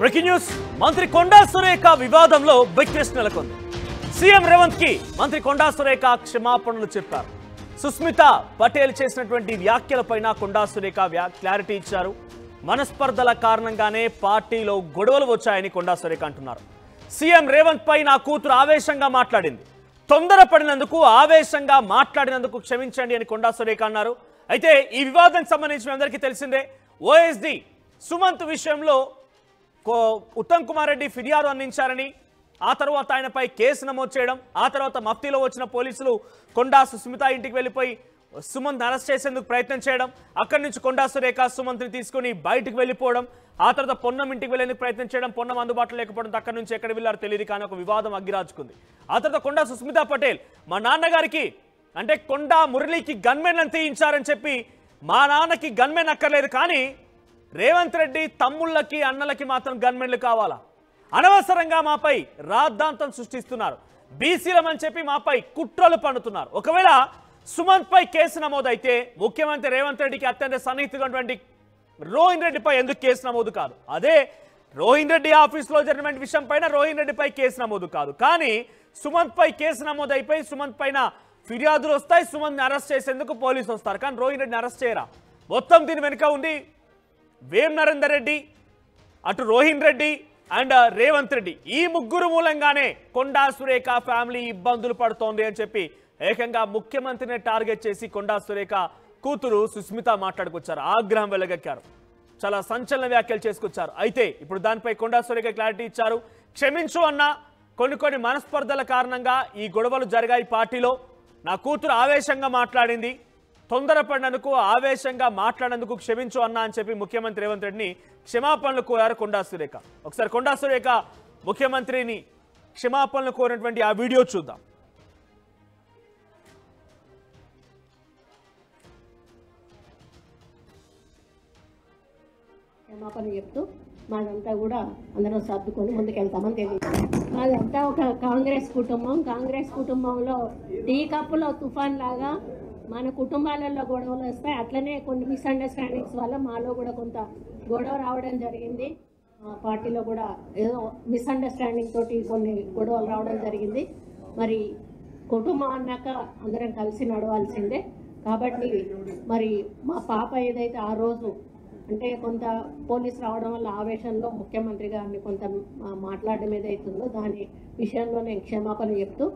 Breaking news మంత్రి కొండా సురేఖ వివాదంలో big twist నెలకొంది. సీఎం రేవంత్ కి మంత్రి కొండా సురేఖ క్షమాపణలు చెప్పారు. సుస్మిత పటేల్ చేసినటువంటి వ్యాఖ్యలపైన కొండా సురేఖ క్లారిటీ ఇచ్చారు. మనస్పర్ధల కారణంగానే పార్టీలో గొడవలు వచ్చాయని కొండా సురేఖ అంటున్నారు. సీఎం రేవంత్ పై నా కూతురు ఆవేశంగా మాట్లాడింది. తొందరపడినందుకు ఆవేశంగా మాట్లాడినందుకు క్షమించండి అని కొండా సురేఖ అన్నారు. అయితే ఈ వివాదానికి సంబంధించి అందరికీ తెలిసిందే. ఓఎస్డి సుమంత్ విషయంలో ఉత్తమ్ కుమార్ రెడ్డి ఫిర్యాదు అందించారని, ఆ తర్వాత ఆయనపై కేసు నమోదు చేయడం, ఆ తర్వాత మఫ్తీలో వచ్చిన పోలీసులు కొండా సుస్మిత ఇంటికి వెళ్ళిపోయి సుమంత్ అరెస్ట్ చేసేందుకు ప్రయత్నం చేయడం, అక్కడి నుంచి కొండా సురేఖ సుమంత్ని తీసుకుని బయటకు వెళ్ళిపోవడం, ఆ తర్వాత పొన్నం ఇంటికి వెళ్ళేందుకు ప్రయత్నం చేయడం, పొన్నం అందుబాటులో లేకపోవడం, అక్కడి నుంచి ఎక్కడ వెళ్ళారో తెలియదు కానీ ఒక వివాదం అగ్గిరాజుకుంది. ఆ తర్వాత కొండా సుస్మిత పటేల్ మా నాన్నగారికి అంటే కొండా మురళికి గన్మెన్ తీయించారని చెప్పి మా నాన్నకి గన్మెన్ అక్కర్లేదు కానీ రేవంత్ రెడ్డి తమ్ముళ్ళకి అన్నలకి మాత్రం గన్మెన్లు కావాలా, అనవసరంగా మాపై రాద్ధాంతం సృష్టిస్తున్నారు, బీసీలమని చెప్పి మాపై కుట్రలు పన్నుతున్నారు. ఒకవేళ సుమంత్ పై కేసు నమోదైతే ముఖ్యమంత్రి రేవంత్ రెడ్డికి అత్యంత సన్నిహితున్నటువంటి రోహిన్ రెడ్డిపై ఎందుకు కేసు నమోదు కాదు? అదే రోహిన్ రెడ్డి ఆఫీస్లో జరిగిన విషయం పైన రోహిన్ రెడ్డిపై కేసు నమోదు కాదు, కానీ సుమంత్ పై కేసు నమోదు అయిపోయి సుమంత్ పైన ఫిర్యాదులు వస్తాయి, సుమంత్ని అరెస్ట్ చేసేందుకు పోలీసులు వస్తారు, కానీ రోహిన్ రెడ్డిని అరెస్ట్ చేయరా? మొత్తం దీని వెనుక ఉంది వేం నరేందర్ రెడ్డి, అటు రోహిన్ రెడ్డి అండ్ రేవంత్ రెడ్డి. ఈ ముగ్గురు మూలంగానే కొండా సురేఖ ఫ్యామిలీ ఇబ్బందులు పడుతోంది అని చెప్పి ఏకంగా ముఖ్యమంత్రిని టార్గెట్ చేసి కొండా సురేఖ కూతురు సుస్మిత మాట్లాడుకొచ్చారు, ఆగ్రహం వెలగక్కారు, చాలా సంచలన వ్యాఖ్యలు చేసుకొచ్చారు. అయితే ఇప్పుడు దానిపై కొండా సురేఖ క్లారిటీ ఇచ్చారు. క్షమించు అన్న, కొన్ని మనస్పర్ధల కారణంగా ఈ గొడవలు జరిగాయి పార్టీలో, నా కూతురు ఆవేశంగా మాట్లాడింది, తొందరపడినందుకు ఆవేశంగా మాట్లాడేందుకు క్షమించు అన్నా అని చెప్పి ముఖ్యమంత్రి రేవంత్ రెడ్డిని క్షమాపణలు కోరారు కొండా సురేఖ. ఒకసారి కొండా సురేఖ ముఖ్యమంత్రిని క్షమాపణలు కోరినటువంటి ఆ వీడియో చూద్దాం. క్షమాపణ చెప్తూ మాదంతా కూడా అందరం సర్దుకొని ముందుకెళ్తామని తెలియదు. మాదంతా ఒక కాంగ్రెస్ కుటుంబంలో టీ కప్పులో తుఫాన్ లాగా మన కుటుంబాలలో గొడవలు వస్తాయి. అట్లనే కొన్ని మిస్అండర్స్టాండింగ్స్ వల్ల మాలో కూడా కొంత గొడవ రావడం జరిగింది. పార్టీలో కూడా ఏదో మిస్అండర్స్టాండింగ్ తోటి కొన్ని గొడవలు రావడం జరిగింది. మరి కుటుంబం అన్నాక అందరం కలిసి నడవాల్సిందే. కాబట్టి మరి మా పాప ఏదైతే ఆ రోజు అంటే కొంత పోలీసు రావడం వల్ల ఆవేశంలో ముఖ్యమంత్రి గారిని కొంత మాట్లాడడం ఏదైతుందో దాని విషయంలో నేను క్షమాపణ చెప్తూ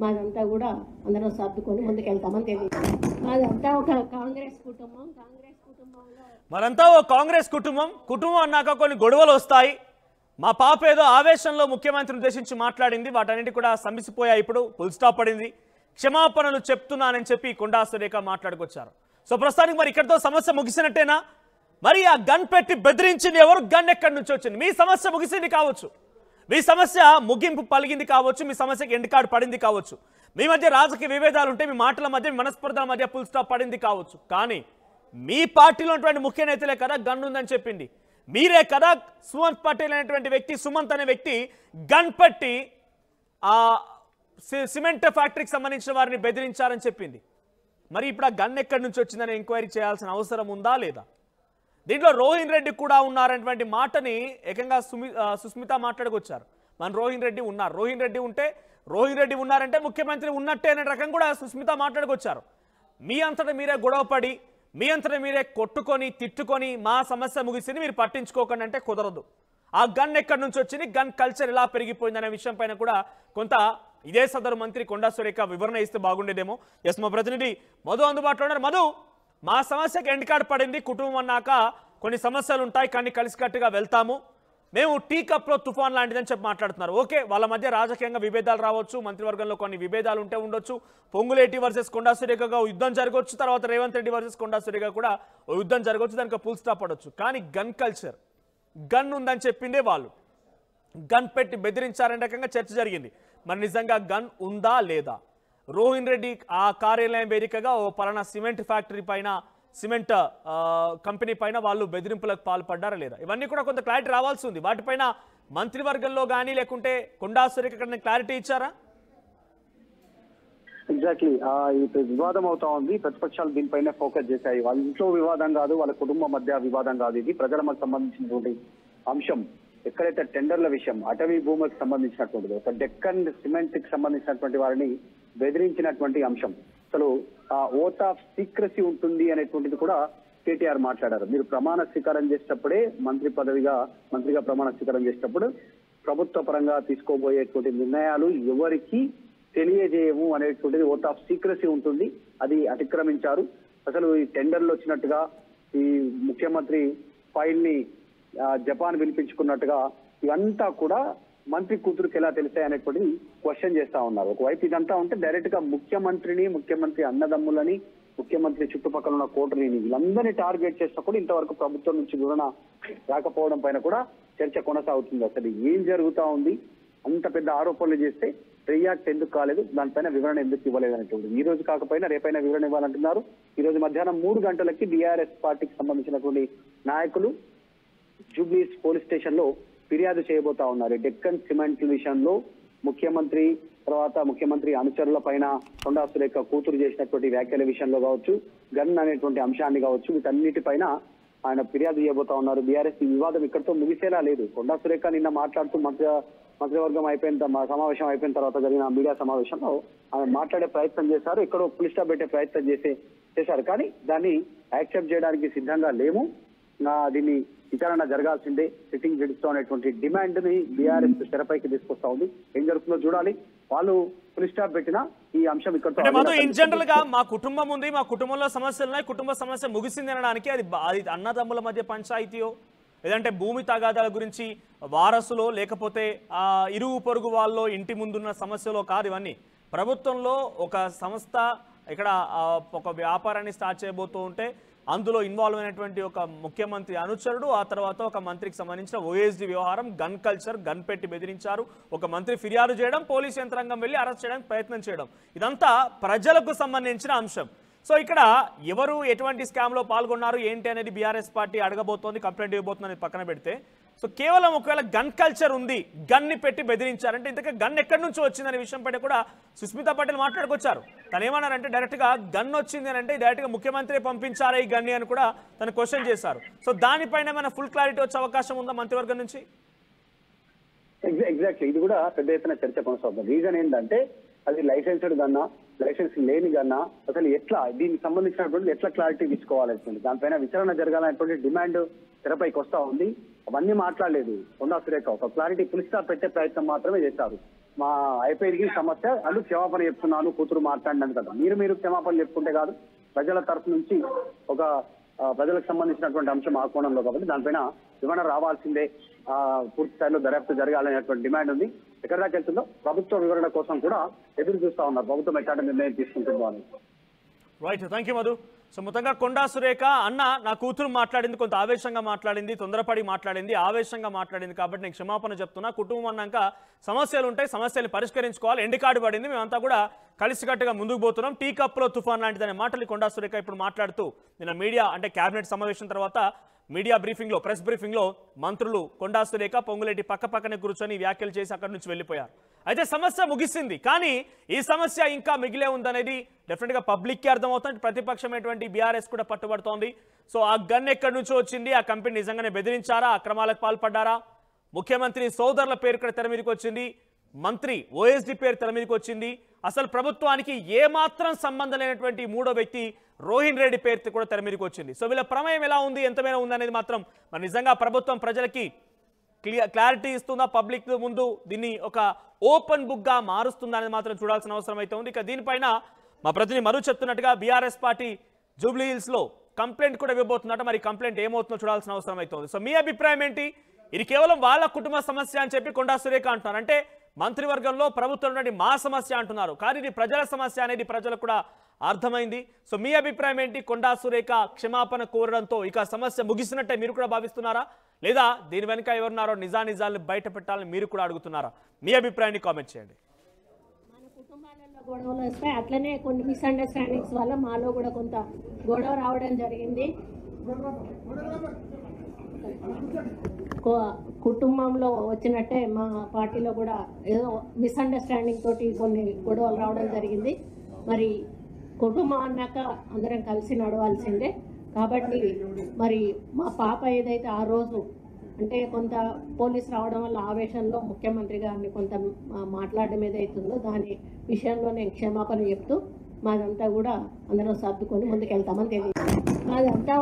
మాదంతా కూడా అందరం సర్దుకొని ముందుకెళ్తామని తెలియదు. మాదంతా ఒక కాంగ్రెస్ కుటుంబంలో మరంతా ఓ కాంగ్రెస్ కుటుంబం అన్నాక కొన్ని గొడవలు వస్తాయి. మా పాప ఏదో ఆవేశంలో ముఖ్యమంత్రిని ఉద్దేశించి మాట్లాడింది, వాటన్నిటి కూడా సమసిపోయాయి, ఇప్పుడు ఫుల్ స్టాప్ పడింది, క్షమాపణలు చెప్తున్నానని చెప్పి కొండా సురేఖ మాట్లాడుకొచ్చారు. సో ప్రస్తుతానికి మరి ఇక్కడితో సమస్య ముగిసినట్టేనా? మరి ఆ గన్ పెట్టి బెదిరించింది ఎవరు? గన్ ఎక్కడి నుంచి వచ్చింది? మీ సమస్య ముగిసింది కావచ్చు, మీ సమస్య ముగింపు పలిగింది కావచ్చు, మీ సమస్యకి ఎండ్ కార్డు పడింది కావచ్చు, మీ మధ్య రాజకీయ విభేదాలు ఉంటే మీ మాటల మధ్య మీ మనస్పర్ధల మధ్య ఫుల్ స్టాప్ పడింది కావచ్చు, కానీ మీ పార్టీలో ఉన్నటువంటి ముఖ్య నేతలే కదా గన్ ఉందని చెప్పింది. మీరే కదా సుమంత్ పటేల్ అనేటువంటి వ్యక్తి, సుమంత్ అనే వ్యక్తి గన్ పెట్టి ఆ సిమెంట్ ఫ్యాక్టరీకి సంబంధించిన వారిని బెదిరించారని చెప్పింది. మరి ఇప్పుడు ఆ గన్ ఎక్కడి నుంచి వచ్చిందని ఎంక్వైరీ చేయాల్సిన అవసరం ఉందా లేదా? దీంట్లో రోహిన్ రెడ్డి కూడా ఉన్నారనేటువంటి మాటని ఏకంగా సుస్మిత మాట్లాడుకొచ్చారు. మన రోహిన్ రెడ్డి ఉన్నారు, రోహిన్ రెడ్డి ఉన్నారంటే ముఖ్యమంత్రి ఉన్నట్టే అనే రకం కూడా సుస్మిత మాట్లాడుకొచ్చారు. మీ అంతటా మీరే గొడవపడి మీ అంతటా మీరే కొట్టుకొని తిట్టుకొని మా సమస్య ముగిసింది మీరు పట్టించుకోకండి అంటే కుదరదు. ఆ గన్ ఎక్కడి నుంచి వచ్చింది, గన్ కల్చర్ ఎలా పెరిగిపోయింది అనే విషయం పైన కూడా కొంత ఇదే సదరు మంత్రి కొండా సురేఖ వివరణ ఇస్తే బాగుండేదేమో. ఎస్, మా ప్రతినిధి మధు అందుబాటులో ఉన్నారు. మధు, మా సమస్యకి ఎండ్ కార్డ్ పడింది, కుటుంబం అన్నాక కొన్ని సమస్యలు ఉంటాయి కానీ కలిసికట్టుగా వెళ్తాము, మేము టీ కప్లో తుఫాన్ లాంటిదని చెప్పి మాట్లాడుతున్నారు. ఓకే, వాళ్ళ మధ్య రాజకీయంగా విభేదాలు రావచ్చు, మంత్రివర్గంలో కొన్ని విభేదాలు ఉండొచ్చు, పొంగులేటి వర్సెస్ కొండా సురేఖగా యుద్ధం జరగవచ్చు, తర్వాత రేవంత్ రెడ్డి వర్సెస్ కొండా సురేఖ కూడా యుద్ధం జరగవచ్చు, దానికి ఫుల్ స్టాప్ పడవచ్చు. కానీ గన్ కల్చర్, గన్ ఉందని చెప్పిందే వాళ్ళు, గన్ పెట్టి బెదిరించారనే రకంగా చర్చ జరిగింది. మరి నిజంగా గన్ ఉందా లేదా? రోహిన్ రెడ్డి ఆ కార్యాలయం వేదికగా ఓ పలానా సిమెంట్ ఫ్యాక్టరీ పైన, సిమెంట్ కంపెనీ పైన వాళ్ళు బెదిరింపులకు పాల్పడ్డారా లేదా? ఇవన్నీ కూడా కొంత క్లారిటీ రావాల్సి ఉంది. వాటిపైన మంత్రివర్గంలో కానీ లేకుంటే కొండా సురేఖ క్లారిటీ ఇచ్చారా? ఎగ్జాక్ట్లీ ఈ వివాదం అవుతా ఉంది. ప్రతిపక్షాలు దీనిపైన ఫోకస్ చేశాయి. వాళ్ళ ఇంట్లో వివాదం కాదు, వాళ్ళ కుటుంబం మధ్య వివాదం కాదు, ఇది ప్రజల మధ్య సంబంధించినటువంటి అంశం. ఎక్కడైతే టెండర్ల విషయం అటవీ భూములకు సంబంధించినటువంటిది ఒక డెక్కన్ సిమెంట్ కి సంబంధించినటువంటి వారిని బెదిరించినటువంటి అంశం అసలు ఓత్ ఆఫ్ సీక్రసీ ఉంటుంది అనేటువంటిది కూడా కేటీఆర్ మాట్లాడారు. మీరు ప్రమాణ స్వీకారం చేసేటప్పుడే మంత్రిగా ప్రమాణ స్వీకారం చేసేటప్పుడు ప్రభుత్వ పరంగా తీసుకోబోయేటువంటి నిర్ణయాలు ఎవరికి తెలియజేయము అనేటువంటిది ఓత్ ఆఫ్ సీక్రసీ ఉంటుంది, అది అతిక్రమించారు. అసలు ఈ టెండర్లు వచ్చినట్టుగా ఈ ముఖ్యమంత్రి ఫైల్ ని జపాన్ పిలిపించుకున్నట్టుగా ఇవంతా కూడా మంత్రి కూతురుకి ఎలా తెలిసాయి అనేటువంటి క్వశ్చన్ చేస్తా ఉన్నారు. ఒకవైపు ఇదంతా ఉంటే డైరెక్ట్ గా ముఖ్యమంత్రి అన్నదమ్ములని, ముఖ్యమంత్రి చుట్టుపక్కల ఉన్న కోటరీని వీళ్ళందరినీ టార్గెట్ చేసినా కూడా ఇంతవరకు ప్రభుత్వం నుంచి వివరణ రాకపోవడం పైన కూడా చర్చ కొనసాగుతుంది. అసలు ఏం జరుగుతా ఉంది, అంత పెద్ద ఆరోపణలు చేస్తే రియాక్ట్ ఎందుకు కాలేదు, దానిపైన వివరణ ఎందుకు ఇవ్వలేదు అనేటువంటి ఈ రోజు కాకపోయినా రేపైనా వివరణ ఇవ్వాలంటున్నారు. ఈ రోజు మధ్యాహ్నం 3 గంటలకి బీఆర్ఎస్ పార్టీకి సంబంధించినటువంటి నాయకులు జూబ్లీస్ పోలీస్ స్టేషన్ లో ఫిర్యాదు చేయబోతా ఉన్నారు. డెక్కన్ సిమెంట్ విషయంలో ముఖ్యమంత్రి ముఖ్యమంత్రి అనుచరుల పైన కొండా సురేఖ కూతురు చేసినటువంటి వ్యాఖ్యల విషయంలో కావచ్చు, గన్ అనేటువంటి అంశాన్ని కావచ్చు, వీటన్నిటిపైన ఆయన ఫిర్యాదు చేయబోతా ఉన్నారు. బీఆర్ఎస్ ఈ వివాదం ఇక్కడితో ముగిసేలా లేదు. కొండా సురేఖ నిన్న మాట్లాడుతూ మంత్రివర్గం సమావేశం అయిపోయిన తర్వాత జరిగిన మీడియా సమావేశంలో ఆమె మాట్లాడే ప్రయత్నం చేశారు, ఎక్కడో పులి స్టాప్ పెట్టే ప్రయత్నం చేశారు. కానీ దాన్ని యాక్సెప్ట్ చేయడానికి సిద్ధంగా లేము, దీన్ని విచారణ జరగాల్సిందే, సిట్టింగ్ జడ్జితో అనేటువంటి డిమాండ్ ని బీఆర్ఎస్ తెరపైకి తీసుకొస్తా ఉంది. ఏం జరుగుతుందో చూడాలి. వాళ్ళు పులి స్టాప్ పెట్టినా ఈ అంశం ఇక్కడ ఇన్ జనరల్ గా మా కుటుంబం ఉంది, మా కుటుంబంలో సమస్యలు ఉన్నాయి, కుటుంబ సమస్య ముగిసింది అనడానికి అది అన్నదమ్ముల మధ్య పంచాయతీయో లేదంటే భూమి తగాదాల గురించి వారసులో లేకపోతే ఇరుగు పొరుగు వాళ్ళలో ఇంటి ముందున్న సమస్యలో కాదు. ఇవన్నీ ప్రభుత్వంలో ఒక సంస్థ ఇక్కడ ఒక వ్యాపారాన్ని స్టార్ట్ చేయబోతూ ఉంటే అందులో ఇన్వాల్వ్ అయినటువంటి ఒక ముఖ్యమంత్రి అనుచరుడు, ఆ తర్వాత ఒక మంత్రికి సంబంధించిన ఓఎస్డీ వ్యవహారం, గన్ కల్చర్, గన్ పెట్టి బెదిరించారు, ఒక మంత్రి ఫిర్యాదు చేయడం, పోలీసు యంత్రాంగం వెళ్ళి అరెస్ట్ చేయడానికి ప్రయత్నం చేయడం, ఇదంతా ప్రజలకు సంబంధించిన అంశం. సో ఇక్కడ ఎవరు ఎటువంటి స్కామ్లో పాల్గొన్నారు ఏంటి అనేది బీఆర్ఎస్ పార్టీ అడగబోతోంది, కంప్లైంట్ ఇవ్వబోతుంది అనేది పక్కన పెడితే, సో కేవలం ఒకవేళ గన్ కల్చర్ ఉంది, గన్ని పెట్టి బెదిరించారంటే ఇంతకే గన్ ఎక్కడి నుంచి వచ్చిందనే విషయం పైన కూడా సుస్మితా పటేల్ మాట్లాడుకొచ్చారు. తను ఏమన్నారంటే డైరెక్ట్గా గన్ వచ్చింది అని అంటే డైరెక్ట్గా ముఖ్యమంత్రి పంపించారా ఈ గన్ని అని కూడా తను క్వశ్చన్ చేశారు. సో దానిపైన ఏమైనా ఫుల్ క్లారిటీ వచ్చే అవకాశం ఉందా మంత్రివర్గం నుంచి? ఎగ్జాక్ట్లీ, ఇది కూడా పెద్ద ఎత్తున చర్చ కొనసాగుతుంది. రీజన్ ఏంటంటే అది లైసెన్స్డ్ గన్నా, లైసెన్స్ లేని గన్నా, అసలు ఎట్లా దీనికి సంబంధించినటువంటి ఎట్లా క్లారిటీ తీసుకోవాలనుకుంది, దానిపైన విచారణ జరగాలనేటువంటి డిమాండ్ తెరపైకి వస్తా ఉంది. అవన్నీ మాట్లాడలేదు కొండా సురేఖ, ఒక క్లారిటీ పులి స్టాప్ పెట్టే ప్రయత్నం మాత్రమే చేశారు. మా అయిపోయింది సమస్య, అందుకు క్షమాపణ చెప్తున్నాను, కూతురు మాట్లాడినాను కదా, మీరు క్షమాపణ చెప్పుకుంటే కాదు, ప్రజల తరఫు నుంచి ఒక ప్రజలకు సంబంధించినటువంటి అంశం ఆ కోణంలో కాబట్టి దానిపైన వివరణ రావాల్సిందే, పూర్తి స్థాయిలో దర్యాప్తు జరగాలనేటువంటి డిమాండ్ ఉంది. ఎక్కడ దాకా వెళ్తుందో ప్రభుత్వ వివరణ కోసం కూడా ఎదురు చూస్తా ఉన్నారు, ప్రభుత్వం ఎట్లాంటి నిర్ణయం తీసుకుంటుందో అని. Right, thank you Madhu. So మొత్తంగా కొండా సురేఖ అన్న నా కూతురు మాట్లాడింది, కొంత ఆవేశంగా మాట్లాడింది, తొందరపడి మాట్లాడింది, ఆవేశంగా మాట్లాడింది కాబట్టి నేను క్షమాపణ చెప్తున్నా. కుటుంబం అన్నాక సమస్యలు ఉంటాయి, సమస్యలు పరిష్కరించుకోవాలి, ఎండికాడు పడింది, మేమంతా కూడా కలిసికట్టుగా ముందుకు పోతున్నాం, టీ కప్లో తుఫాన్ లాంటిదనే మాటలు కొండా సురేఖ ఇప్పుడు మాట్లాడుతూ నిన్న మీడియా అంటే కేబినెట్ సమావేశం తర్వాత మీడియా బ్రీఫింగ్లో, ప్రెస్ బ్రీఫింగ్లో మంత్రులు కొండా సురేఖ, పొంగులేటి పక్కపక్కనే కూర్చొని వ్యాఖ్యలు చేసి అక్కడి నుంచి వెళ్ళిపోయారు. అయితే సమస్య ముగిసింది, కానీ ఈ సమస్య ఇంకా మిగిలే ఉందనేది డెఫినెట్గా పబ్లిక్కి అర్థమవుతుంది, ప్రతిపక్షమైనటువంటి బీఆర్ఎస్ కూడా పట్టుబడుతోంది. సో ఆ గన్ ఎక్కడి నుంచో వచ్చింది, ఆ కంపెనీ నిజంగానే బెదిరించారా, అక్రమాలకు పాల్పడ్డారా, ముఖ్యమంత్రి సోదరుల పేరు ఇక్కడ తెర మీదకి వచ్చింది, మంత్రి ఓఎస్డీ పేరు తెర మీదకి వచ్చింది, అసలు ప్రభుత్వానికి ఏమాత్రం సంబంధం లేనటువంటి మూడో వ్యక్తి రోహిన్ రెడ్డి పేరు కూడా తెర మీదకి వచ్చింది. సో వీళ్ళ ప్రమేయం ఎలా ఉంది, ఎంతమైనా ఉంది అనేది మాత్రం మరి నిజంగా ప్రభుత్వం ప్రజలకి క్లారిటీ ఇస్తుందా, పబ్లిక్ ముందు దీన్ని ఒక ఓపెన్ బుక్గా మారుస్తుందా అనేది మాత్రం చూడాల్సిన అవసరం అయితే ఉంది. ఇక దీనిపైన మా ప్రతినిధి మరు చెప్తున్నట్టుగా బీఆర్ఎస్ పార్టీ జూబ్లీ హిల్స్లో కంప్లైంట్ కూడా ఇవ్వబోతున్నట్టు, మరి కంప్లైంట్ ఏమవుతుందో చూడాల్సిన అవసరం అయితే ఉంది. సో మీ అభిప్రాయం ఏంటి? ఇది కేవలం వాళ్ళ కుటుంబ సమస్య అని చెప్పి కొండా సురేఖ అంటున్నారు, అంటే మంత్రివర్గంలో ప్రభుత్వం నుండి మా సమస్య అంటున్నారు, కానీ ఇది ప్రజల సమస్య అనేది ప్రజలకు కూడా అర్థమైంది. సో మీ అభిప్రాయం ఏంటి? కొండా సురేఖ క్షమాపణ కోరడంతో ఇక సమస్య ముగిసినట్టే మీరు కూడా భావిస్తున్నారా, లేదా దీని వెనుక ఎవరున్నారో నిజానిజాలను బయట పెట్టాలని మీరు కూడా అడుగుతున్నారా? మీ అభిప్రాయాన్ని కామెంట్ చేయండి. మన కుటుంబాలలో గొడవలు వస్తాయి, అట్లనే కొన్ని మిస్అండర్స్టాండింగ్స్ వల్ల మాలో కూడా కొంత గొడవ రావడం జరిగింది. కుటుంబంలో వచ్చినట్టే మా పార్టీలో కూడా ఏదో మిస్అండర్స్టాండింగ్ తోటి కొన్ని గొడవలు రావడం జరిగింది. మరి కుటుంబం అన్నాక అందరం కలిసి నడవాల్సిందే. కాబట్టి మరి మా పాప ఏదైతే ఆ రోజు అంటే కొంత పోలీసు రావడం వల్ల ఆవేశంలో ముఖ్యమంత్రి గారిని కొంత మాట్లాడడం ఏదైతుందో దాని విషయంలో నేను క్షమాపణ చెప్తూ మాదంతా కూడా అందరం సర్దుకొని ముందుకెళ్తామని తెలియదు. మాదంతా